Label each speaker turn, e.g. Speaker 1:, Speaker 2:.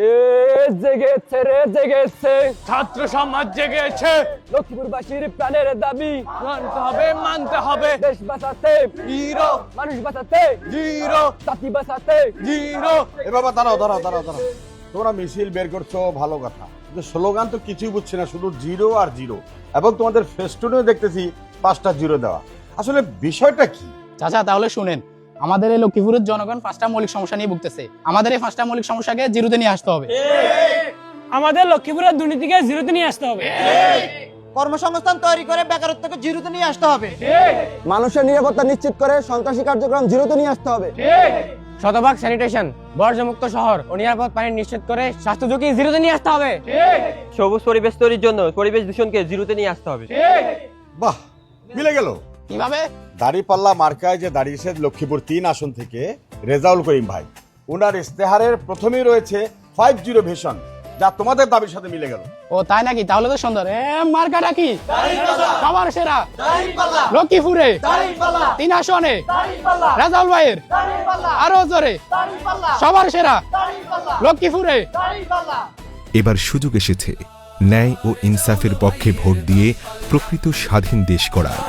Speaker 1: এ জেগেছে রে জেগেছে,
Speaker 2: ছাত্র সমাজ জেগেছে,
Speaker 1: লক্ষ্মীপুরবাসীর প্রাণের দাবি
Speaker 2: মানতে হবে
Speaker 1: দেশ বাঁচাতে,
Speaker 2: জিরো
Speaker 1: মানুষ বাঁচাতে,
Speaker 2: জিরো
Speaker 1: জাতি বাঁচাতে।
Speaker 2: জিরো।
Speaker 3: এ বাবা দাঁড়াও। তোমরা মিছিল বের করছো ভালো কথা, কিন্তু স্লোগান তো কিছুই বুঝছি না, শুধু জিরো আর জিরো। এবং তোমাদের ফেস্টুনেও দেখতেছি 5টা জিরো দেওয়া। আসলে বিষয়টা কি?
Speaker 4: চাচা তাহলে শুনেন, আমাদের এই লক্ষ্মীপুরের জনগণ 5টা মৌলিক সমস্যা নিয়ে ভুগতেছে। আমাদের এই 5টা মৌলিক সমস্যাকে জিরোতে নিয়ে আসতে হবে।
Speaker 5: আমাদের লক্ষ্মীপুরের দুর্নীতিকে জিরোতে নিয়ে আসতে হবে।
Speaker 6: কর্মসংস্থান তৈরি করে বেকারত্বকে জিরোতে নিয়ে আসতে হবে।
Speaker 1: মানুষের নিরাপত্তা নিশ্চিত করে সন্ত্রাসী কার্যক্রম জিরোতে নিয়ে আসতে হবে।
Speaker 5: শতভাগ স্যানিটেশন, বর্জ্যমুক্ত শহর ও নিরাপদ পানি নিশ্চিত করে স্বাস্থ্য ঝুঁকি জিরোতে নিয়ে আসতে হবে।
Speaker 7: সবুজ পরিবেশ তৈরির জন্য পরিবেশ দূষণকে জিরোতে নিয়ে আসতে হবে।
Speaker 3: বাহ, মিলে গেল।
Speaker 4: কিভাবে?
Speaker 3: দাড়িপাল্লা মার্কায় যে দাঁড়িয়েছে লক্ষ্মীপুর 3 আসন থেকে রেজাউল করিম ভাই, ওনার ইস্তেহারের প্রথমেই রয়েছে 50 ভিশন, যা তোমাদের দাবির সাথে মিলে গেল।
Speaker 4: ও তাই নাকি? তাহলে তো সুন্দর। মার্কাটা কি? সবার সেরা লক্ষ্মীপুরে 3 আসনে রেজাউল ভাইয়ের আরো জোরে সবার সেরা লক্ষ্মীপুরে।
Speaker 8: এবার সুযোগ এসেছে ন্যায় ও ইনসাফের পক্ষে ভোট দিয়ে প্রকৃত স্বাধীন দেশ গড়ার।